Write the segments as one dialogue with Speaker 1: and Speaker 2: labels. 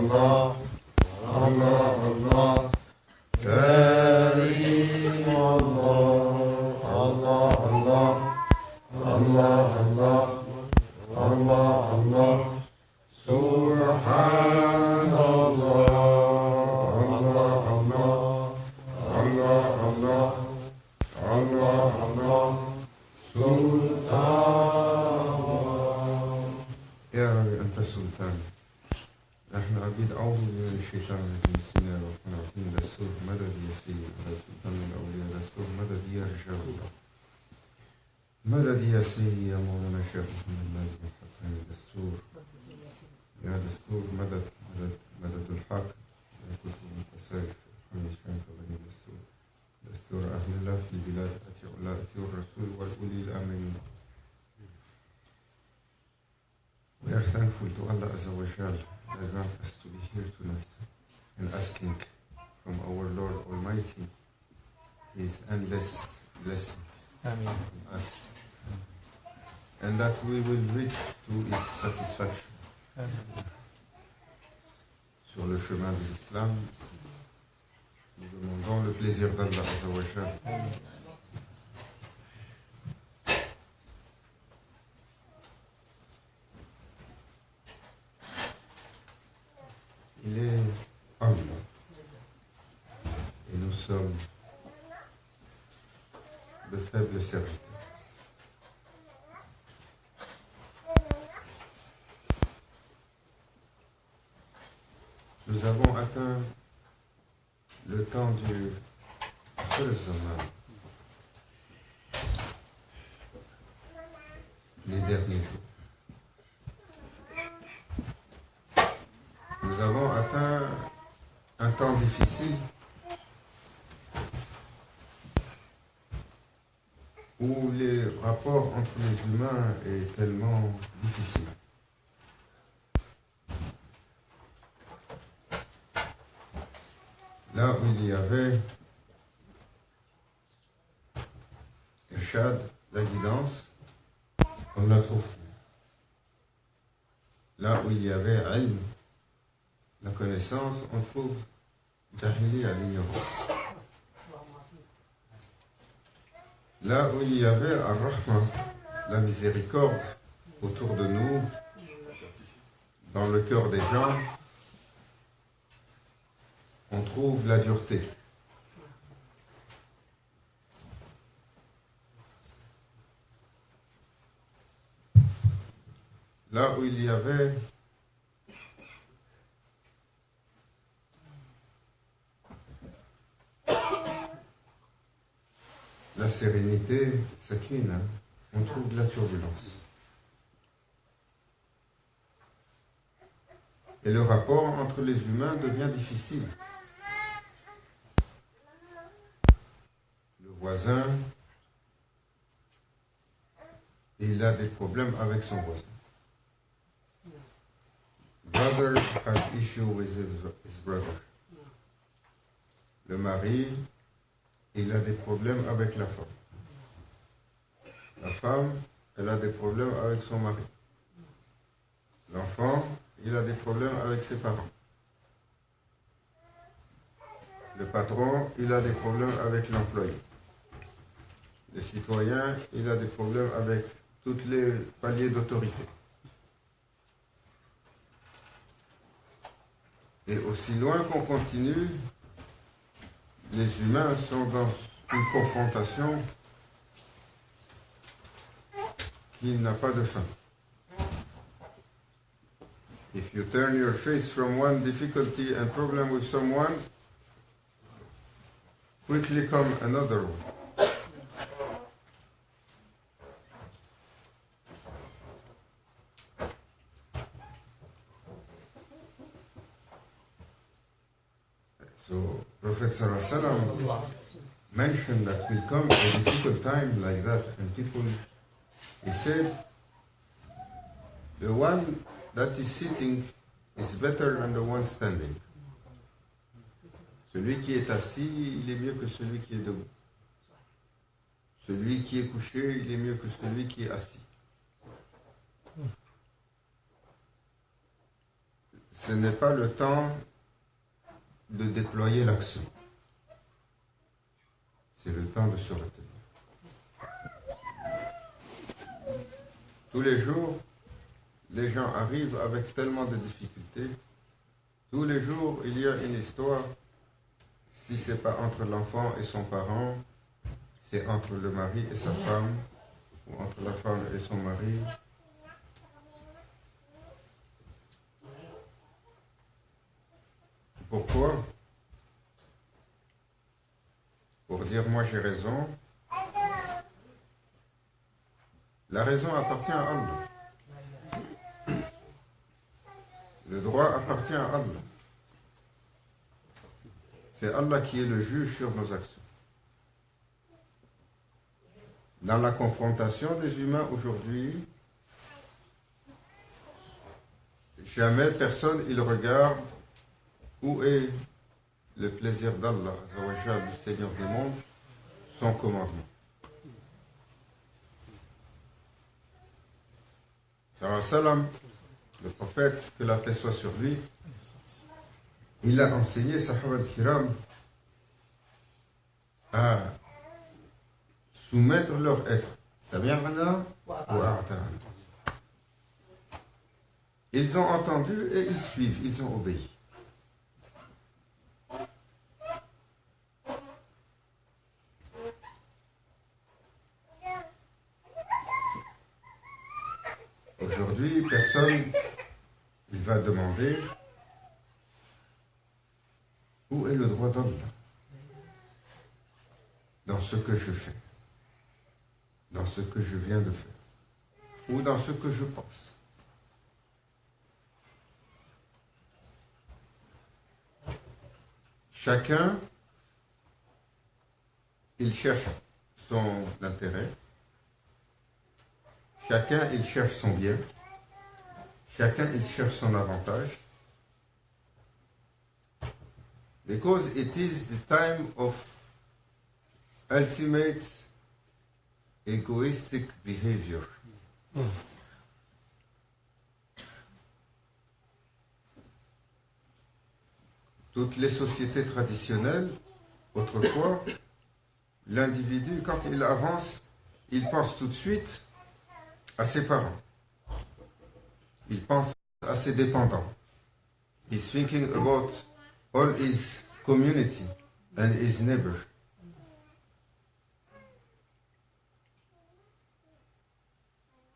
Speaker 1: الله الله الله كريم الله الله الله الله الله الله الله سبحان الله الله الله الله الله الله الله سلطان يا رب أنت السلطان نحن عبيد أعوذ من الشيطان الرجيم بسم الله الرحمن الرحيم دستور مدد يا سيدي على سلطان من الأولياء دستور مدد يا رجال الله مدد يا سيدي يا مولانا شيخ محمد نازم الحقاني دستور يا دستور مدد مدد مدد الحق يا كتب المتسارف حمي الشام بني دستور دستور أهل الله في البلاد أتيوا الله أتيوا الرسول والأولي الأمر منهم. We are thankful to Allah Azza wa Jal that grant us to be here tonight and asking from our Lord Almighty His endless blessing on us and that we will reach to His satisfaction. Sur le chemin de l'Islam, nous demandons le plaisir d'Allah Azza wa Jal. Il est Allah et nous sommes de faibles serviteurs. Nous avons atteint le temps du Zaman, les derniers jours. Nous avons atteint un temps difficile où les rapports entre les humains est tellement difficile. Là où il y avait Irshad, la guidance, on la trouve plus. Là où il y avait Ilm, la connaissance, on trouve Jahili à l'ignorance. Là où il y avait Ar-Rahman, la miséricorde autour de nous, dans le cœur des gens, on trouve la dureté. Là où il y avait la sérénité, sakina, on trouve de la turbulence. Et le rapport entre les humains devient difficile. Le voisin, il a des problèmes avec son voisin. Brother has issue with his brother. Le mari, il a des problèmes avec la femme. La femme, elle a des problèmes avec son mari. L'enfant, il a des problèmes avec ses parents. Le patron, il a des problèmes avec l'employé. Le citoyen, il a des problèmes avec tous les paliers d'autorité. Et aussi loin qu'on continue, les humains sont dans une confrontation qui n'a pas de fin. If you turn your face from one difficulty and problem with someone, quickly come another one. So Prophet ﷺ mentioned that will come a difficult time like that, and people, he said, the one that is sitting is better than the one standing. Celui qui est assis, il est mieux que celui qui est debout. Celui qui est couché, il est mieux que celui qui est assis. ce n'est pas le temps de déployer l'action. C'est le temps de se retenir. Tous les jours, les gens arrivent avec tellement de difficultés. Tous les jours, il y a une histoire. Si ce n'est pas entre l'enfant et son parent, c'est entre le mari et sa femme, ou entre la femme et son mari. Pourquoi? Pour dire moi j'ai raison. La raison appartient à Allah. Le droit appartient à Allah. C'est Allah qui est le juge sur nos actions. Dans la confrontation des humains aujourd'hui, jamais personne il regarde où est le plaisir d'Allah, le Seigneur des mondes, son commandement. Sallallahu alayhi wa sallam, le prophète, que la paix soit sur lui, il a enseigné Sahaba al-Kiram à soumettre leur être. Sami'na wa ata'na. Ils ont entendu et ils suivent, ils ont obéi. Aujourd'hui, personne il va demander où est le droit d'Allah dans ce que je fais, dans ce que je viens de faire, ou dans ce que je pense. Chacun, il cherche son intérêt, chacun, il cherche son bien, chacun, il cherche son avantage. Because it is the time of ultimate egoistic behavior. Toutes les sociétés traditionnelles, autrefois, l'individu, quand il avance, il pense tout de suite à ses parents. Il pense à ses dépendants. He's thinking about all his community and his neighbor.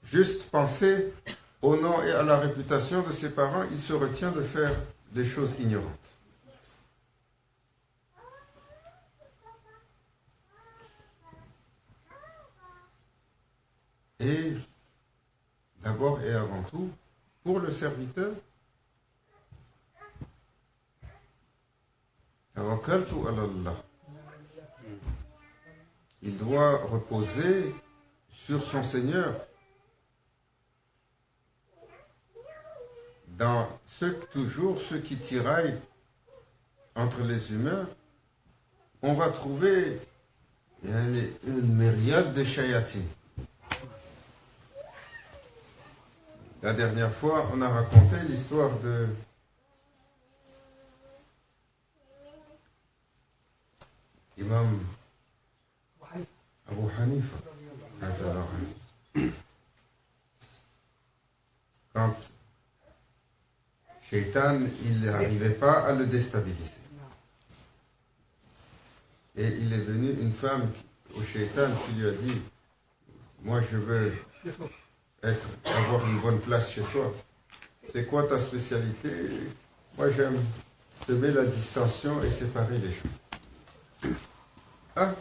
Speaker 1: Juste penser au nom et à la réputation de ses parents, il se retient de faire des choses ignorantes. Et d'abord et avant tout, pour le serviteur, tawakkaltu ala Allah. Il doit reposer sur son Seigneur. Dans toujours ceux qui tiraillent entre les humains, on va trouver une myriade de shayatines. La dernière fois, on a raconté l'histoire de Imam Abu Hanifa. Quand Shaitan, il n'arrivait pas à le déstabiliser. Et il est venu une femme au Shaitan qui lui a dit, moi je veux avoir une bonne place chez toi. C'est quoi ta spécialité? Moi j'aime semer la dissension et séparer les gens. Ah,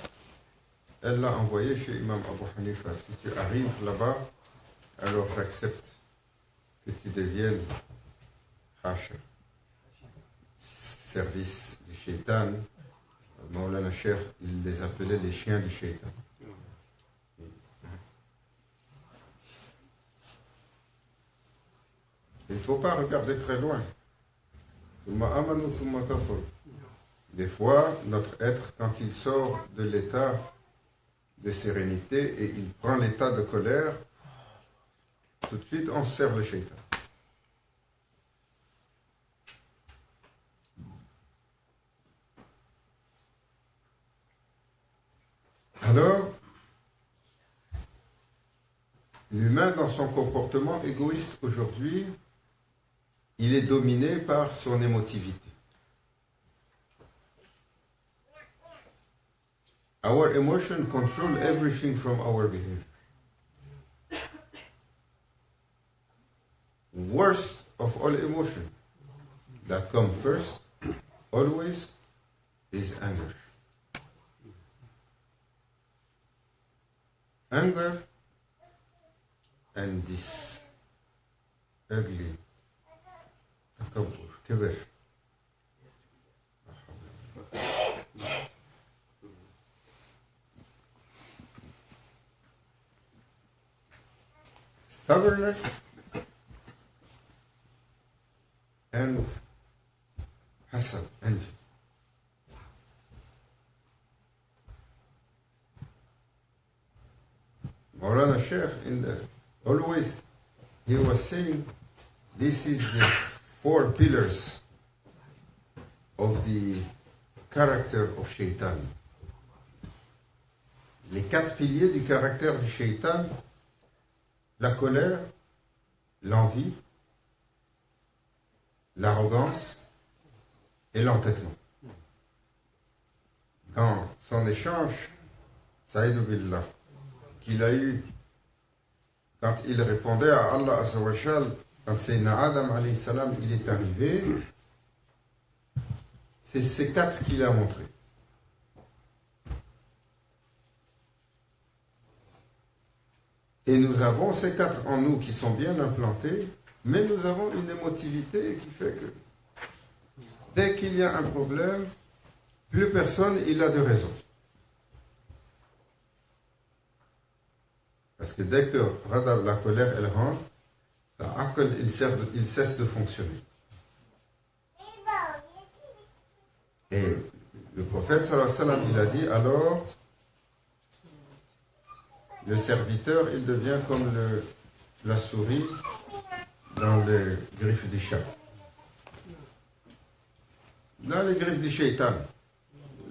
Speaker 1: elle l'a envoyé chez Imam Abu Hanifa. Si tu arrives là-bas, alors j'accepte que tu deviennes Hasha. Service du Shaitan. Maulana Cheikh, il les appelait les chiens du Shaitan. Il ne faut pas regarder très loin. Des fois, notre être, quand il sort de l'état de sérénité et il prend l'état de colère, tout de suite on sert le Shaitan. l'humain dans son comportement égoïste aujourd'hui, il est dominé par son émotivité. Our emotion control everything from our behavior. Worst of all emotion that come first, always, is anger. Anger and this ugly تكبر كبر. Stubbornness and hasad, envy. Maulana Sheikh, always he was saying, this is the 4 pillars of the character of Shaitan. Les 4 piliers du caractère du Shaitan: la colère, l'envie, l'arrogance et l'entêtement. Dans son échange, Saïd Billah, qu'il a eu quand il répondait à Allah Azawajal, quand Sayyidina Adam alayhi salam, il est arrivé, c'est ces 4 qu'il a montrés. Et nous avons ces 4 en nous qui sont bien implantés, mais nous avons une émotivité qui fait que dès qu'il y a un problème, plus personne il a de raison. Parce que dès que la colère elle rentre, la aql il cesse de fonctionner. Et le prophète sallallahu alayhi wa sallam, il a dit, alors le serviteur il devient comme la souris dans les griffes du chat. Dans les griffes du shaitan.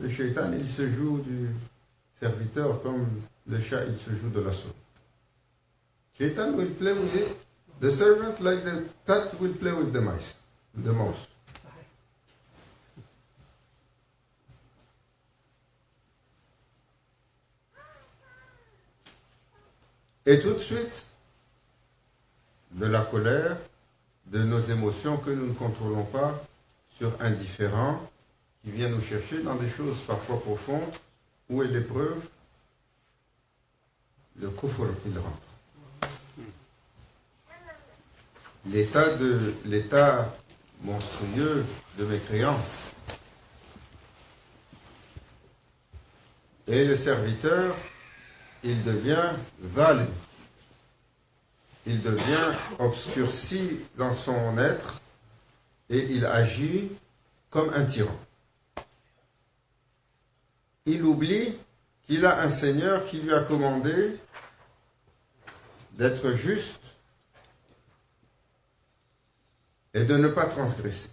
Speaker 1: Le shaitan il se joue du serviteur comme le chat il se joue de la souris. Shaitan will play with it. The servant, like the cat, will play with the mouse. Et tout de suite, de la colère, de nos émotions que nous ne contrôlons pas, sur un différent qui vient nous chercher dans des choses parfois profondes, où est l'épreuve, le kufr, il rentre. L'état monstrueux de mécréance. Et le serviteur, il devient zalim. Il devient obscurci dans son être et il agit comme un tyran. Il oublie qu'il a un Seigneur qui lui a commandé d'être juste et de ne pas transgresser.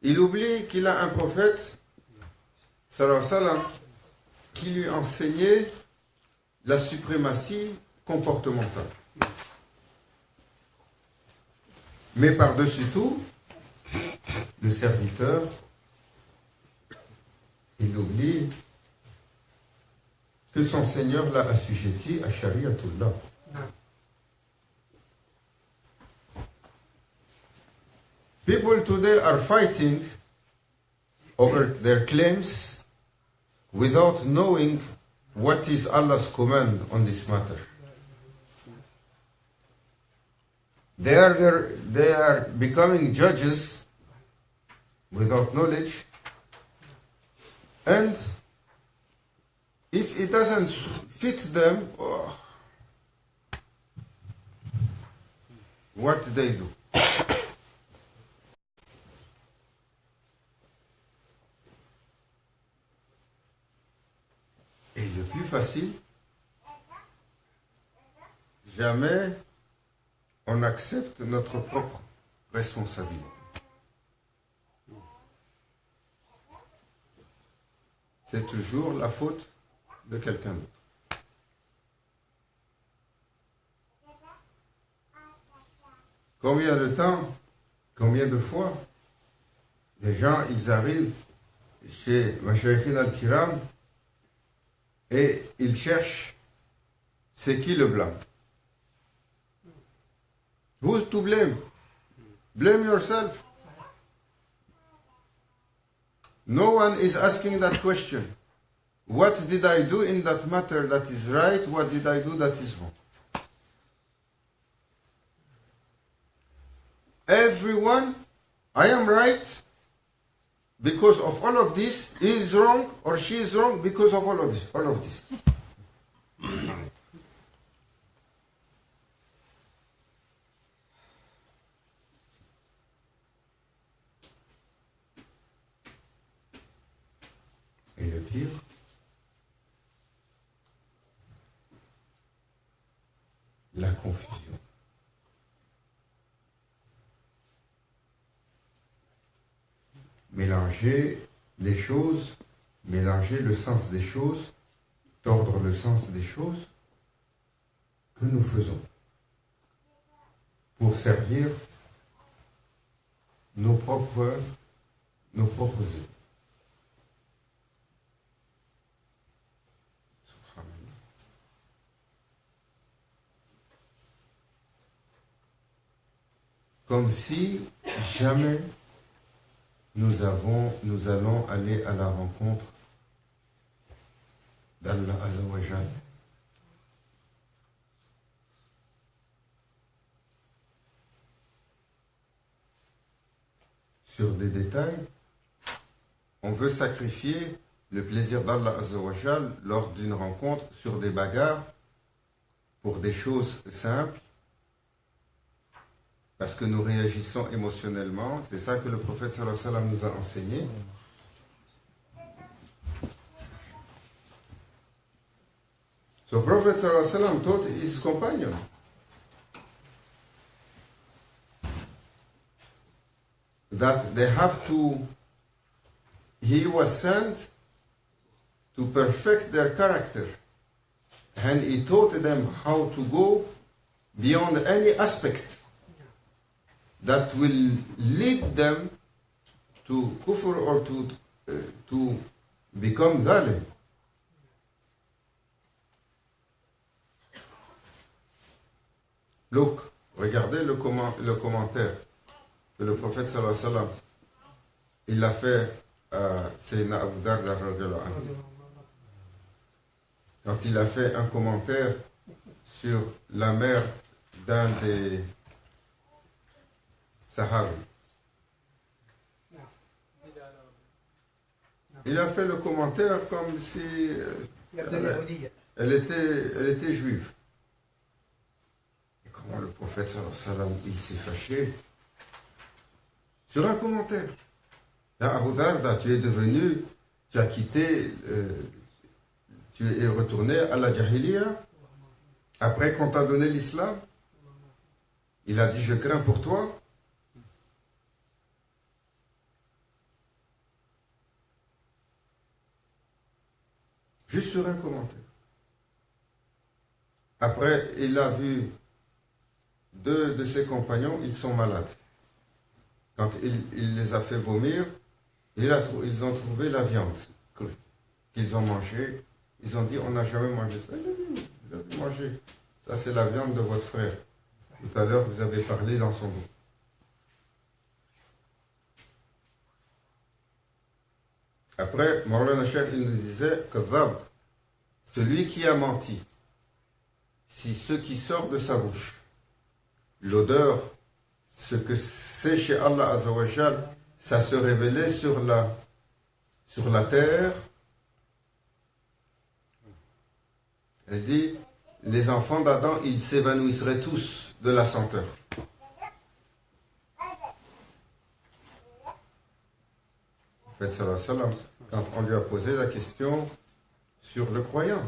Speaker 1: Il oublie qu'il a un prophète, sallallahu alayhi wa sallam, qui lui enseignait la suprématie comportementale. Mais par-dessus tout, le serviteur, il oublie que son Seigneur l'a assujetti à Shariatullah. People today are fighting over their claims without knowing what is Allah's command on this matter. They are becoming judges without knowledge, and if it doesn't fit them, what do they do? Et le plus facile, jamais on accepte notre propre responsabilité. C'est toujours la faute de quelqu'un d'autre. Combien de temps, combien de fois, les gens, ils arrivent chez Mashaykhin al-Kiram et ils cherchent c'est qui le blanc. Who's to blame? Blame yourself. No one is asking that question. What did I do in that matter that is right? What did I do that is wrong? Everyone, I am right because of all of this. He is wrong or she is wrong because of all of this. All of this. Et le pire, la confusion. Mélanger les choses, mélanger le sens des choses, tordre le sens des choses que nous faisons pour servir nos propres idées. Comme si jamais nous allons aller à la rencontre d'Allah Azza wa Jal. Sur des détails, on veut sacrifier le plaisir d'Allah Azza wa Jal lors d'une rencontre sur des bagarres pour des choses simples. Parce que nous réagissons émotionnellement. C'est ça que le prophète sallallahu alayhi wa sallam nous a enseigné. So Prophet sallallahu alayhi wa sallam taught his companion that they have to, he was sent to perfect their character. And he taught them how to go beyond any aspect that will lead them to kufr or to become zalim. Look, regardez le commentaire que le prophète sallallahu alayhi wa sallam il a fait à Sayyidina Abu Darda radhiyallahu anhu. Quand il a fait un commentaire sur la mère d'un des Sahabi. Il a fait le commentaire comme si elle était juive. Et comment le prophète sallallahu alayhi wa sallam il s'est fâché sur un commentaire. Là, Abu Darda, tu as quitté, tu es retourné à la Jahiliya après qu'on t'a donné l'islam. Il a dit je crains pour toi. Juste sur un commentaire. Après, il a vu deux de ses compagnons, ils sont malades. Quand il les a fait vomir, ils ont trouvé la viande qu'ils ont mangée. Ils ont dit, on n'a jamais mangé ça. Vous avez mangé. Ça, c'est la viande de votre frère. Tout à l'heure, vous avez parlé dans son dos. Après, Maulana Cheikh, il nous disait que celui qui a menti, si ce qui sort de sa bouche, l'odeur, ce que c'est chez Allah Azza wa Jal, ça se révélait sur la terre. Elle dit, les enfants d'Adam, ils s'évanouisseraient tous de la senteur. En fait, sallallahu alayhi wa sallam, quand on lui a posé la question sur le croyant,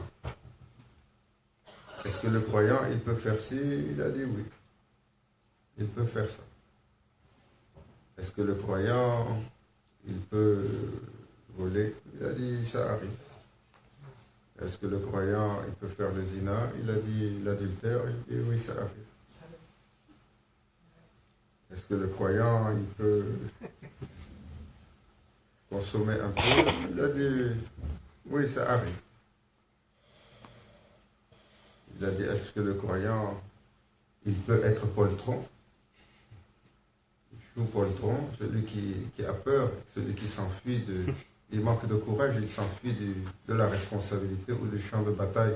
Speaker 1: est-ce que le croyant, il peut faire ci? Il a dit oui. Il peut faire ça. Est-ce que le croyant, il peut voler? Il a dit ça arrive. Est-ce que le croyant, il peut faire le zina? Il a dit l'adultère. Il dit oui, ça arrive. Est-ce que le croyant, il peut consommer un peu? Il a dit, oui, ça arrive. Il a dit, est-ce que le croyant, il peut être poltron? Chou poltron, celui qui a peur, celui qui s'enfuit il manque de courage, il s'enfuit de la responsabilité ou du champ de bataille.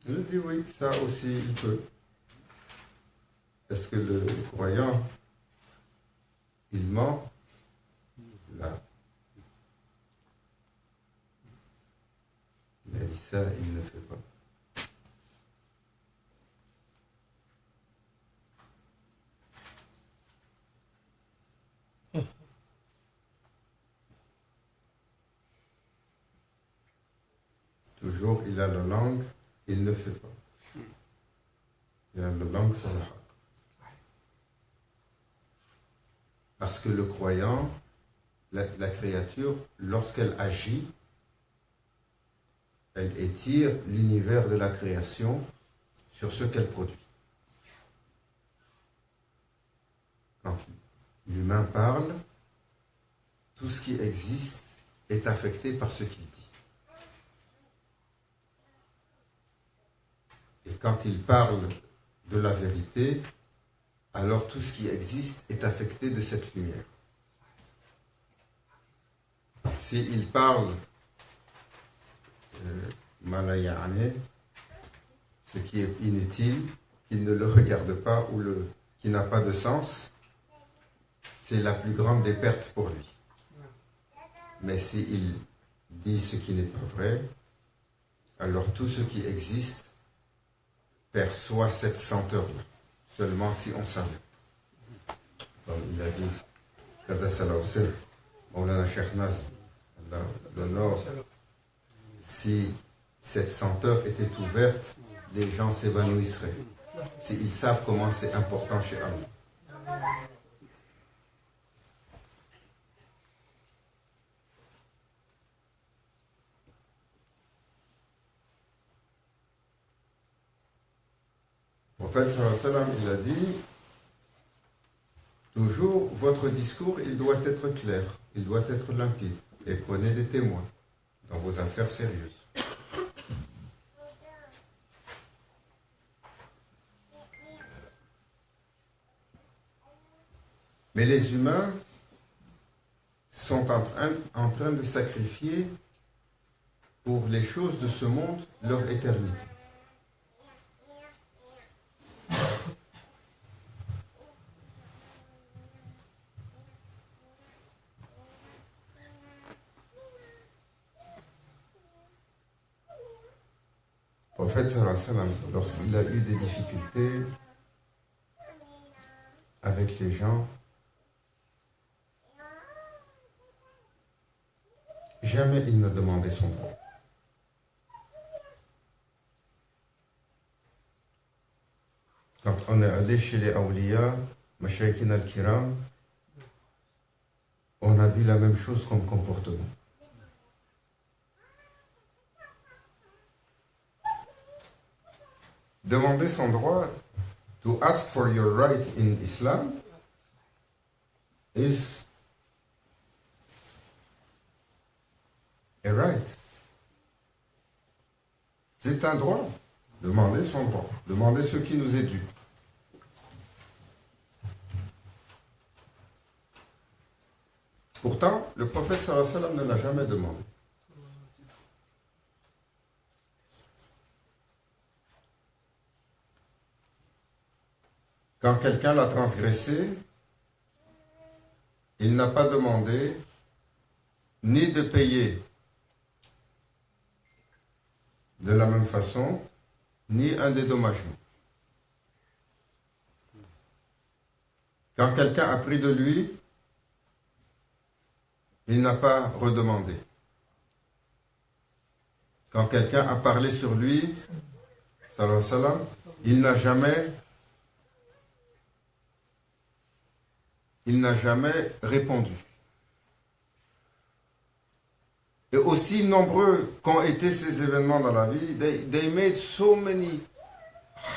Speaker 1: Je dis oui, ça aussi, il peut. Est-ce que le croyant, il ment? Là. Il a dit ça, il ne le fait pas. Toujours, il a la langue, il ne fait pas. Il a la langue sur le haq. Parce que le croyant, la créature, lorsqu'elle agit, elle étire l'univers de la création sur ce qu'elle produit. Quand l'humain parle, tout ce qui existe est affecté par ce qu'il dit. Et quand il parle de la vérité, alors tout ce qui existe est affecté de cette lumière. S'il parle malayane, ce qui est inutile, qui ne le regarde pas ou qui n'a pas de sens, c'est la plus grande des pertes pour lui. Mais s'il dit ce qui n'est pas vrai, alors tout ce qui existe perçoit cette senteur-là, seulement si on savait. Comme il a dit, Maulana Cheikh Naz, l'honneur, si cette senteur était ouverte, les gens s'évanouisseraient. S'ils savent comment c'est important chez Allah. Le prophète sallallahu alayhi wa sallam, il a dit, toujours votre discours, il doit être clair, il doit être limpide, et prenez des témoins dans vos affaires sérieuses. Mais les humains sont en train de sacrifier pour les choses de ce monde leur éternité. Le prophète sallallahu alayhi wa sallam, lorsqu'il a eu des difficultés avec les gens, jamais il ne demandait son droit. Quand on est allé chez les awliya, Mashaykhin al-Kiram, on a vu la même chose comme comportement. Demander son droit, to ask for your right in Islam, is a right. C'est un droit. Demander son droit. Demander ce qui nous est dû. Pourtant, le prophète sallallahu alayhi wa sallam ne l'a jamais demandé. Quand quelqu'un l'a transgressé, il n'a pas demandé ni de payer de la même façon, ni un dédommagement. Quand quelqu'un a pris de lui, il n'a pas redemandé. Quand quelqu'un a parlé sur lui, sallallahu alayhi wa sallam, il n'a jamais répondu. Et aussi nombreux qu'ont été ces événements dans la vie, they made so many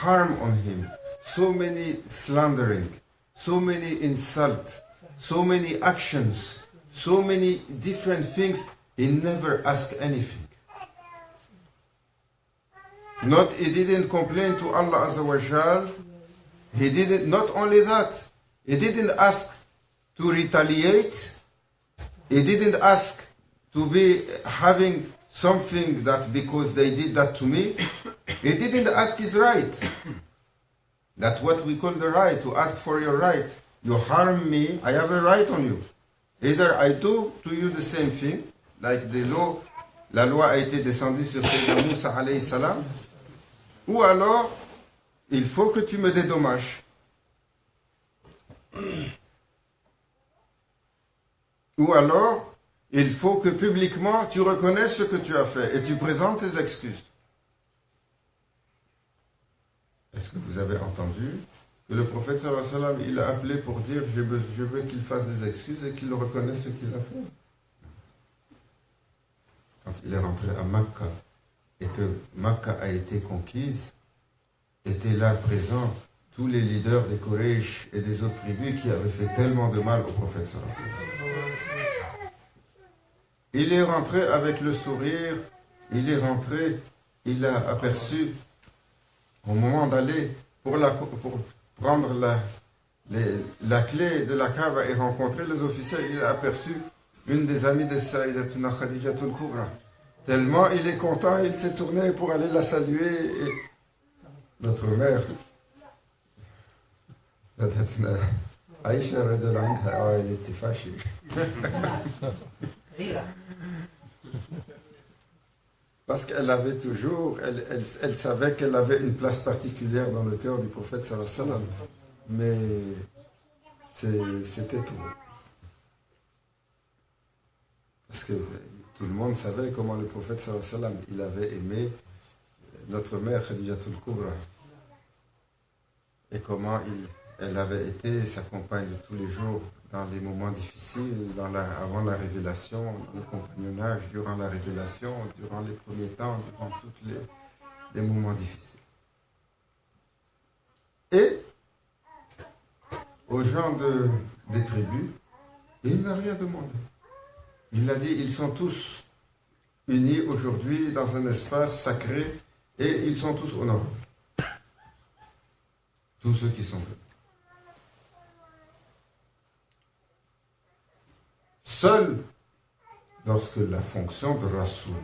Speaker 1: harm on him, so many slandering, so many insults, so many actions, so many different things. He never asked anything. He didn't complain to Allah Azza wa Jal. He didn't, not only that, he didn't ask to retaliate. He didn't ask to be having something that because they did that to me. He didn't ask his right. That's what we call the right, to ask for your right. You harm me, I have a right on you. Either I do to you the same thing, like la loi a été descendue sur Sayyidina Moussa alayhi salam, ou alors, il faut que tu me dédommages. Ou alors, il faut que publiquement tu reconnaisses ce que tu as fait et tu présentes tes excuses. Est-ce que vous avez entendu que le prophète sallallahu alayhi wa sallam, il a appelé pour dire je veux qu'il fasse des excuses et qu'il reconnaisse ce qu'il a fait. Quand il est rentré à Makka et que Makka a été conquise, étaient là présents tous les leaders des Quraysh et des autres tribus qui avaient fait tellement de mal au prophète sallallahu alayhi wa sallam. Il est rentré avec le sourire, il est rentré, il a aperçu au moment d'aller pour prendre la clé de la Kaaba et rencontrer les officiels, il a aperçu une des amies de Sayyidatuna Khadijatul Kubra. Tellement il est content, il s'est tourné pour aller la saluer. Et notre mère, Aïcha, elle était fâchée. Parce qu'elle avait toujours, elle savait qu'elle avait une place particulière dans le cœur du prophète sallallahu alayhi wa sallam. Mais c'était trop. Parce que tout le monde savait comment le prophète sallallahu alayhi wa sallam, il avait aimé notre mère Khadijatul Kubra. Et comment elle avait été sa compagne de tous les jours dans les moments difficiles, avant la révélation, le compagnonnage, durant la révélation, durant les premiers temps, durant tous les moments difficiles. Et aux gens des tribus, il n'a rien demandé. Il a dit, ils sont tous unis aujourd'hui dans un espace sacré et ils sont tous honorables. Tous ceux qui sont là. Seul lorsque la fonction de Rasoul,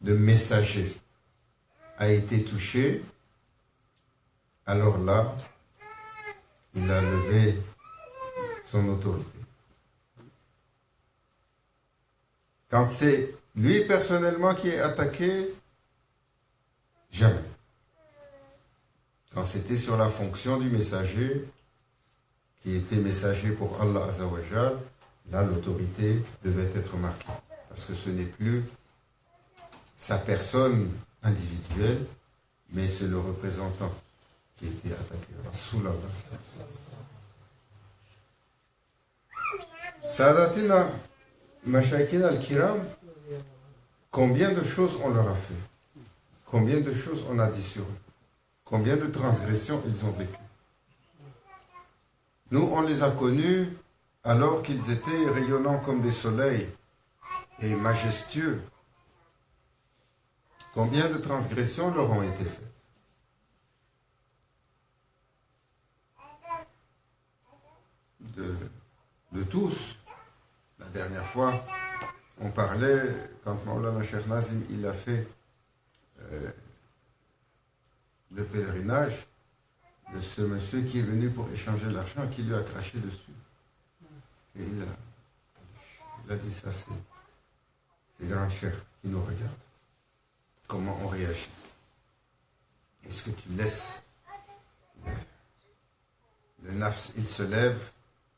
Speaker 1: de messager, a été touchée, alors là, il a levé son autorité. Quand c'est lui personnellement qui est attaqué, jamais. Quand c'était sur la fonction du messager, qui était messager pour Allah Azza wa Jal, là l'autorité devait être marquée. Parce que ce n'est plus sa personne individuelle, mais c'est le représentant qui était attaqué. Rasulallah. Sadatina, Mashaykina al-Kiram, combien de choses on leur a fait? Combien de choses on a dit sur eux? Combien de transgressions ils ont vécues? Nous, on les a connus alors qu'ils étaient rayonnants comme des soleils et majestueux. Combien de transgressions leur ont été faites? De tous. La dernière fois, on parlait, quand Maulana Cheikh Nazim il a fait le pèlerinage, de ce monsieur qui est venu pour échanger l'argent, qui lui a craché dessus. Et il a dit ça, c'est grand cher qui nous regarde. Comment on réagit? Est-ce que tu laisses le nafs, il se lève,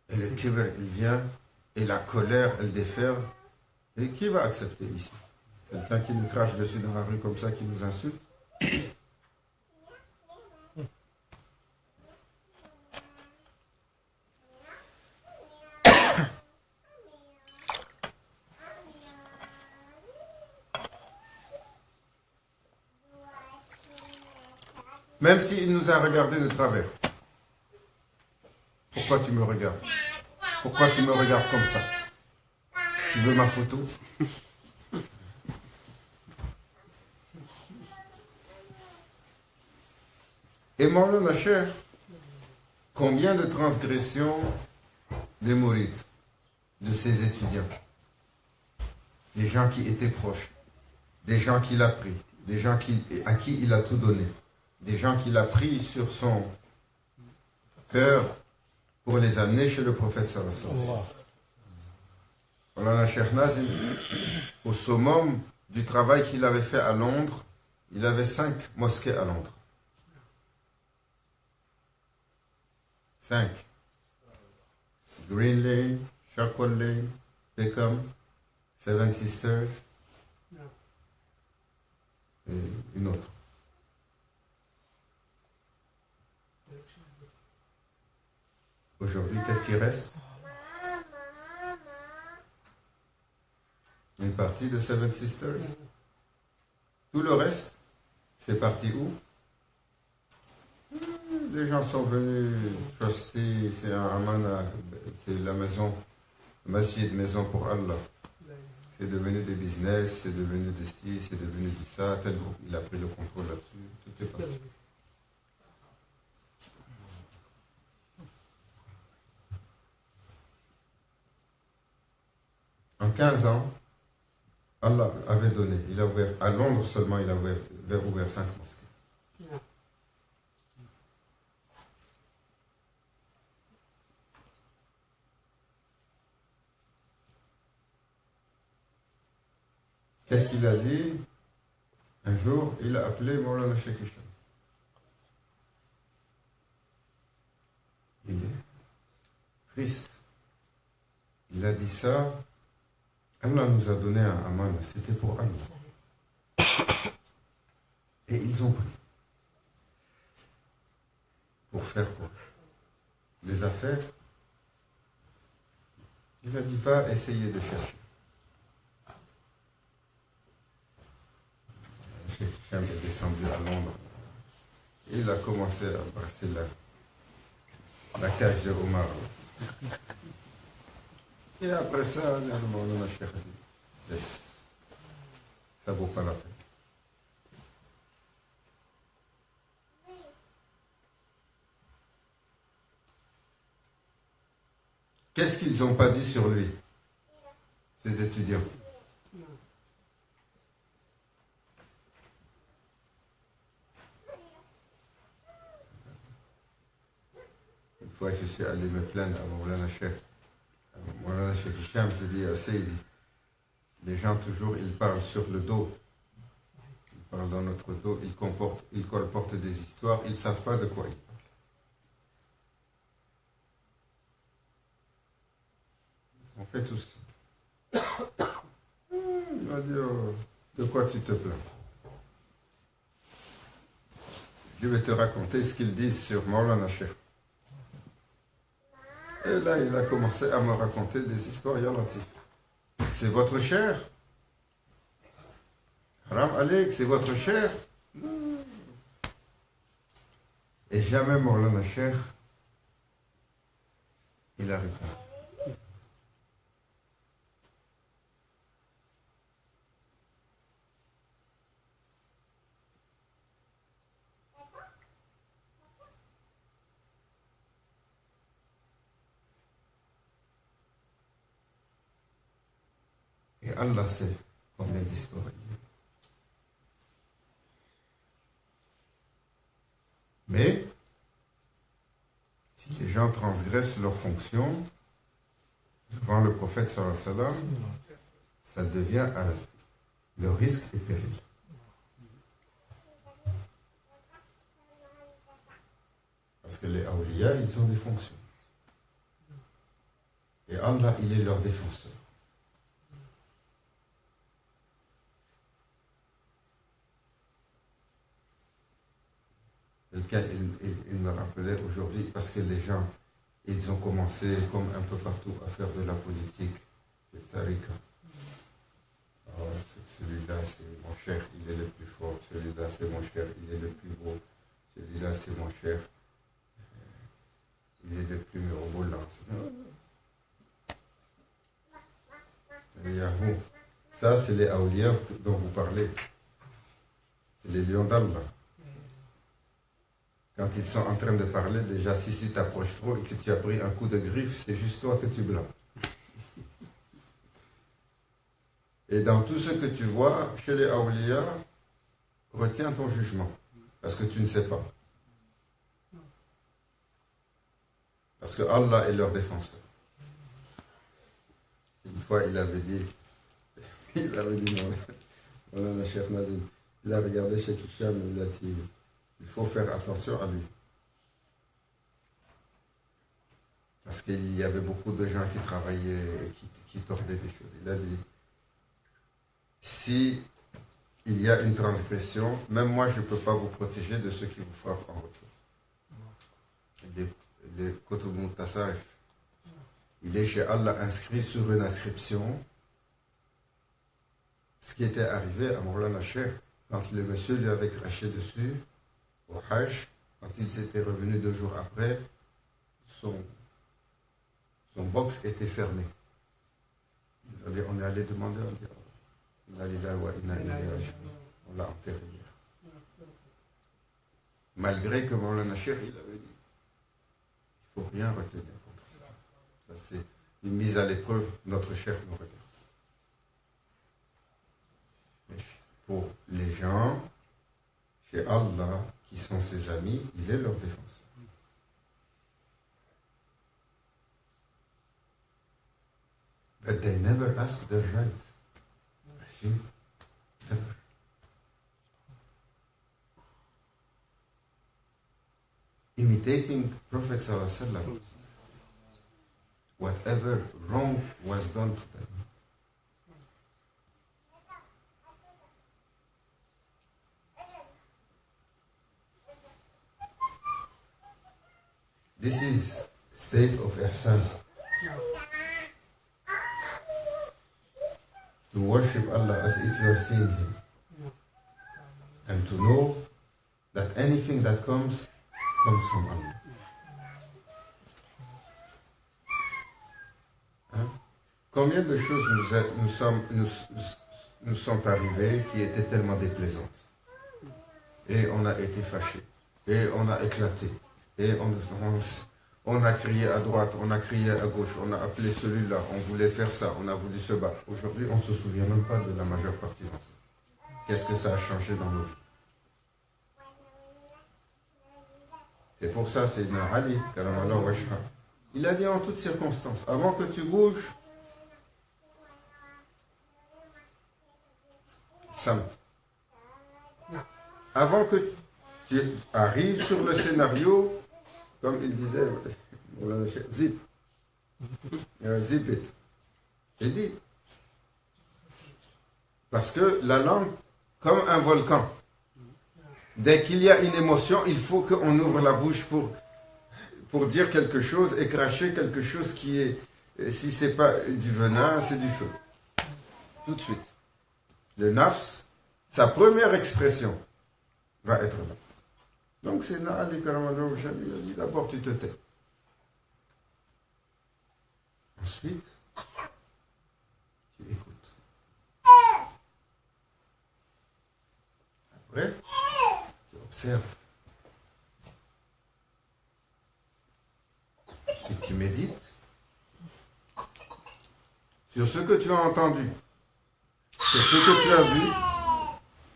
Speaker 1: et le kibr, il vient, et la colère, elle déferle? Et qui va accepter ici? Quelqu'un qui nous crache dessus dans la rue comme ça, qui nous insulte? Même s'il nous a regardés de travers. Pourquoi tu me regardes? Pourquoi tu me regardes comme ça? Tu veux ma photo? Et Maulana Cheikh, combien de transgressions des mourides, de ses étudiants, des gens qui étaient proches, des gens qu'il a pris, des gens à qui il a tout donné, des gens qu'il a pris sur son cœur pour les amener chez le prophète sallallahu alayhi wa sallam. Maulana Cheikh Nazim, au summum du travail qu'il avait fait à Londres, il avait 5 mosquées à Londres. 5. Green Lane, Shackwell Lane, Peckham, Seven Sisters et une autre. Aujourd'hui, qu'est-ce qui reste? Une partie de Seven Sisters. Tout le reste, c'est parti où? Les gens sont venus truster, c'est un amana, c'est la maison, masjid, maison pour Allah. C'est devenu des business, c'est devenu de ci, c'est devenu de ça, tel groupe, il a pris le contrôle là-dessus, tout est parti. En 15 ans, Allah avait donné, il a ouvert, à Londres seulement, il a ouvert 5 mosquées. Qu'est-ce qu'il a dit? Un jour, il a appelé Maulana Cheikh Hicham. Il est triste. Il a dit ça. Allah nous a donné un amana, c'était pour Allah. Et ils ont pris. Pour faire quoi? Les affaires. Il a dit, va essayer de chercher. Cheikh Hicham est descendu à Londres. Et il a commencé à brasser la cage de Omar. Et après ça, le Cheikh a dit, laisse, ça ne vaut pas la peine. Qu'est-ce qu'ils n'ont pas dit sur lui, ces étudiants? Une fois, je suis allé me plaindre à Maulana Cheikh. Maulana Cheikh Hicham, je dis à Seydi, les gens toujours, ils parlent sur le dos. Ils parlent dans notre dos, ils colportent des histoires, ils ne savent pas de quoi ils parlent. On fait tout ça. Il m'a dit, oh, de quoi tu te plains? Je vais te raconter ce qu'ils disent sur Maulana Cheikh. Et là, il a commencé à me raconter des histoires yalatif. C'est votre cher? Haram Alek, c'est votre cher? Et jamais Maulana Cheikh, il a répondu. Et Allah sait combien d'histoires il y a. Mais, si les gens transgressent leurs fonctions devant le prophète sallallahu alayhi wa sallam, ça devient le risque et péril. Parce que les awliya, ils ont des fonctions. Et Allah, il est leur défenseur. Il me rappelait aujourd'hui, parce que les gens, ils ont commencé, comme un peu partout, à faire de la politique, le tariqa. Celui-là, c'est mon cher, il est le plus fort. Celui-là, c'est mon cher, il est le plus beau. Celui-là, c'est mon cher. Il est le plus mirobolant. Yahoo. Ça, c'est les awliya dont vous parlez. C'est les lions d'Allah. Quand ils sont en train de parler, déjà, si tu t'approches trop et que tu as pris un coup de griffe, c'est juste toi que tu blâmes. Et dans tout ce que tu vois, chez les awliya, retiens ton jugement. Parce que tu ne sais pas. Parce que Allah est leur défenseur. Une fois, il avait dit, voilà, Cheikh Nazim, il a regardé Cheikh Hicham, il a dit, il faut faire attention à lui. Parce qu'il y avait beaucoup de gens qui travaillaient, qui tordaient des choses. Il a dit, si il y a une transgression, même moi, je ne peux pas vous protéger de ceux qui vous frappent en retour. Les Kutub Mutasarrif, il est chez Allah inscrit sur une inscription ce qui était arrivé à Mawlana Cheikh quand le monsieur lui avait craché dessus au Hajj, quand ils étaient revenus 2 jours après, son box était fermé. On est allé demander, on l'a enterré hier. Malgré que Mawlana Cheikh, il avait dit, il ne faut rien retenir contre ça. Ça, c'est une mise à l'épreuve, notre Cheikh nous regarde. Mais pour les gens, chez Allah, qui sont ses amis, il est leur défenseur. But they never ask their right. Never. Imitating Prophet ﷺ, whatever wrong was done to them. This is state of ihsan. To worship Allah as if you are seeing Him. And to know that anything that comes from Allah. Hein? Combien de choses nous sont arrivées qui étaient tellement déplaisantes. Et on a été fâchés. Et on a éclaté. Et on a crié à droite, on a crié à gauche, on a appelé celui-là, on voulait faire ça, on a voulu se battre. Aujourd'hui, on ne se souvient même pas de la majeure partie d'entre eux. Qu'est-ce que ça a changé dans nos vies? C'est pour ça, c'est Sayyidina Ali, Karamallahu wajha, il a dit en toutes circonstances, avant que tu bouges, Sam. Avant que tu arrives sur le scénario, comme il disait, zip. Zip it. Il dit. Parce que la langue, comme un volcan, dès qu'il y a une émotion, il faut qu'on ouvre la bouche pour dire quelque chose et cracher quelque chose qui est, si ce n'est pas du venin, c'est du feu. Tout de suite. Le nafs, sa première expression va être là. Donc c'est Ali Karamallahu wajha, il a dit d'abord tu te tais. Ensuite, tu écoutes. Après, tu observes. Ensuite, tu médites sur ce que tu as entendu, sur ce que tu as vu,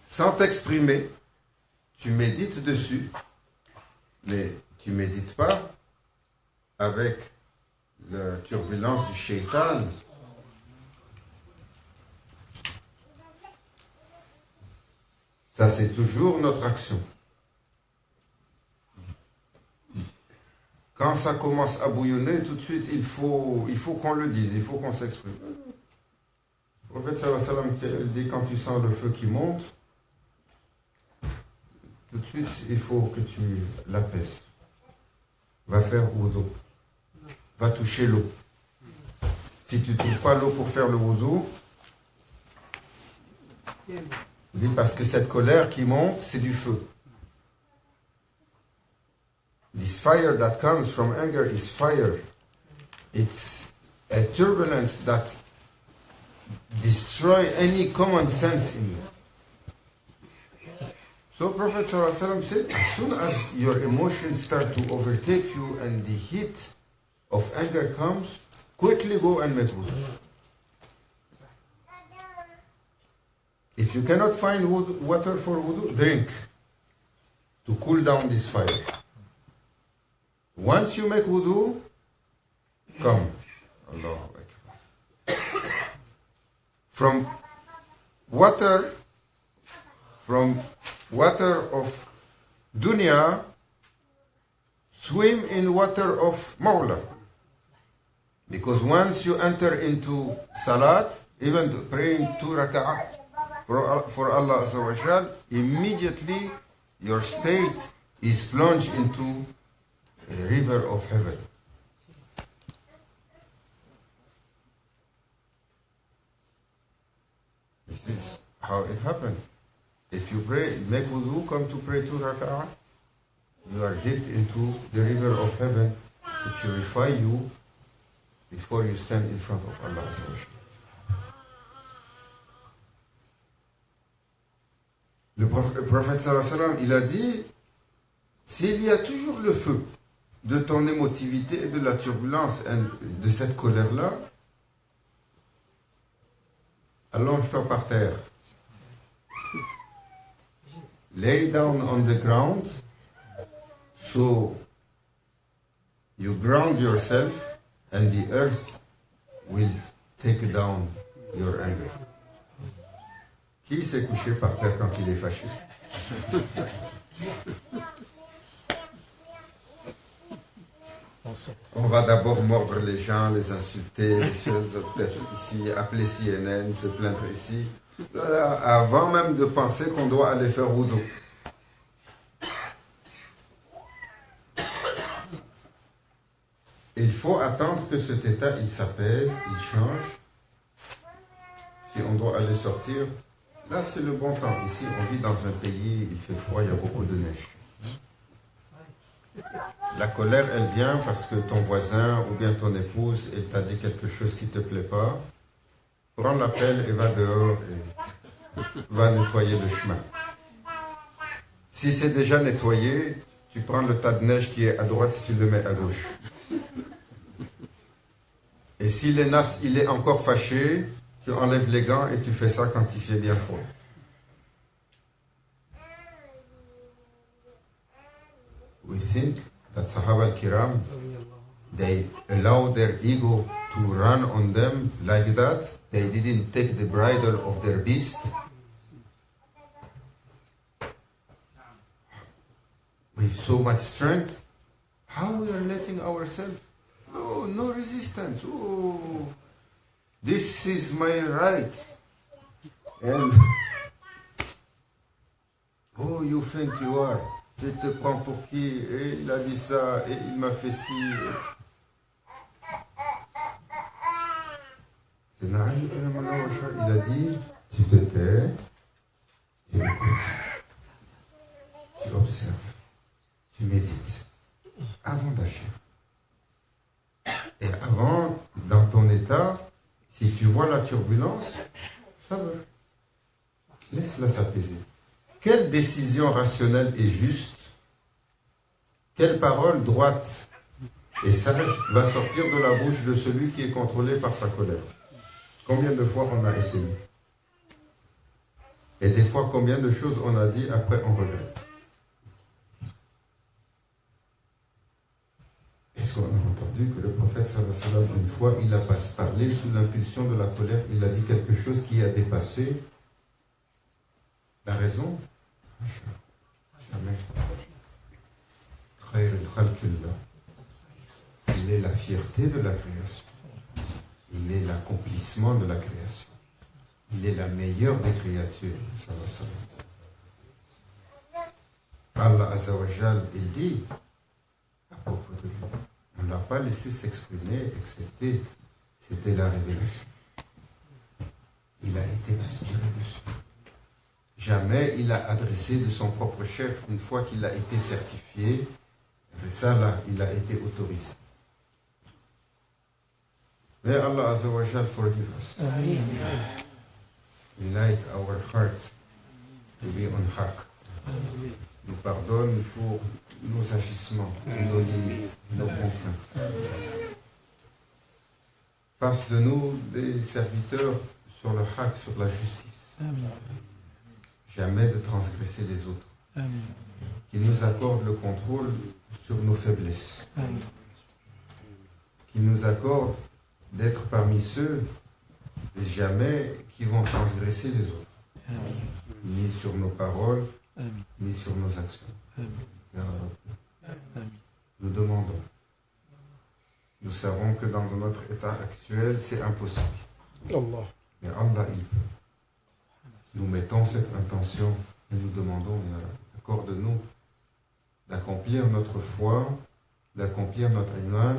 Speaker 1: sans t'exprimer. Tu médites dessus, mais tu ne médites pas avec la turbulence du shaitan. Ça, c'est toujours notre action. Quand ça commence à bouillonner, tout de suite, il faut qu'on le dise, il faut qu'on s'exprime. Le prophète sallallahu alayhi wa sallam dit, quand tu sens le feu qui monte, tout de suite, il faut que tu l'apaises. Va faire wudu. Va toucher l'eau. Si tu ne trouves pas l'eau pour faire le wudu, dis parce que cette colère qui monte, c'est du feu. This fire that comes from anger is fire. It's a turbulence that destroys any common sense in you. So Prophet ﷺ said, as soon as your emotions start to overtake you and the heat of anger comes, quickly go and make wudu. If you cannot find water for wudu, drink to cool down this fire. Once you make wudu, come. Allahu Akbar. From water of dunya, swim in water of Mawla. Because once you enter into salat, even praying 2 rak'ah for Allah Azza wa Jal, immediately your state is plunged into a river of heaven. This is how it happened. If you pray, make wudu, come to pray 2 rak'ah, you are dipped into the river of heaven to purify you before you stand in front of Allah. Le prophète sallallahu alayhi wa sallam, il a dit, s'il y a toujours le feu de ton émotivité et de la turbulence et de cette colère-là, allonge-toi par terre. Lay down on the ground so you ground yourself and the earth will take down your anger. Qui s'est couché par terre quand il est fâché? On va d'abord mordre les gens, les insulter, les choses, peut-être ici, appeler CNN, se plaindre ici. Avant même de penser qu'on doit aller faire wudu. Il faut attendre que cet état, il s'apaise, il change. Si on doit aller sortir, là c'est le bon temps. Ici, on vit dans un pays, il fait froid, il y a beaucoup de neige. La colère, elle vient parce que ton voisin ou bien ton épouse, elle t'a dit quelque chose qui ne te plaît pas. Prends la pelle et va dehors et va nettoyer le chemin. Si c'est déjà nettoyé, tu prends le tas de neige qui est à droite et tu le mets à gauche. Et si le nafs, il est encore fâché, tu enlèves les gants et tu fais ça quand il fait bien froid. We think that Sahaba al-Kiram, they allow their ego to run on them like that. They didn't take the bridle of their beast. With so much strength, how we are letting ourselves? No, no resistance. Oh, this is my right. And oh, you think you are? Je te prends pour qui? Et il a dit ça, et il m'a fait ci. C'est Naïm, il a dit, tu te tais, tu écoutes, tu observes, tu médites, avant d'agir. Et avant, dans ton état, si tu vois la turbulence, ça va. Laisse-la s'apaiser. Quelle décision rationnelle et juste, quelle parole droite et sage va sortir de la bouche de celui qui est contrôlé par sa colère? Combien de fois on a essayé? Et des fois, combien de choses on a dit, après on regrette? Est-ce qu'on a entendu que le prophète sallallahu alayhi wa sallam, une fois, il a parlé sous l'impulsion de la colère, il a dit quelque chose qui a dépassé la raison? Jamais. Il est la fierté de la création. Il est l'accomplissement de la création. Il est la meilleure des créatures. Allah Azza wa Jal, il dit à propos de lui, on ne l'a pas laissé s'exprimer, excepté c'était la révélation. Il a été inspiré dessus. Jamais il a adressé de son propre chef, une fois qu'il a été certifié, Et ça, là, il a été autorisé. May Allah Azza wa Jal forgive us.
Speaker 2: Amen.
Speaker 1: Unite our hearts to be on haq. Nous pardonne pour nos agissements, nos limites, nos contraintes. Fasse de nous des serviteurs sur le haq, sur la justice.
Speaker 2: Amen.
Speaker 1: Jamais de transgresser les autres.
Speaker 2: Amen.
Speaker 1: Qu'il nous accorde le contrôle sur nos faiblesses.
Speaker 2: Amen.
Speaker 1: Qu'il nous accorde d'être parmi ceux, jamais, qui vont transgresser les autres.
Speaker 2: Amen.
Speaker 1: Ni sur nos paroles,
Speaker 2: Amen.
Speaker 1: ni sur nos actions.
Speaker 2: Amen.
Speaker 1: Ya Rabbi,
Speaker 2: Amen.
Speaker 1: nous demandons. Nous savons que dans notre état actuel, c'est impossible.
Speaker 3: Allah.
Speaker 1: Mais Allah, il peut. Nous mettons cette intention et nous demandons, Ya Rabbi, accorde-nous d'accomplir notre foi, d'accomplir notre iman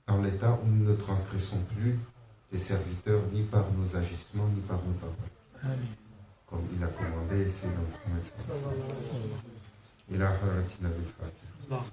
Speaker 1: dans l'état où nous ne transgressons plus des serviteurs ni par nos agissements ni par nos paroles.
Speaker 2: Amen.
Speaker 1: Comme il a commandé, c'est dans le Prophète. Il a haratina bil Fatiha.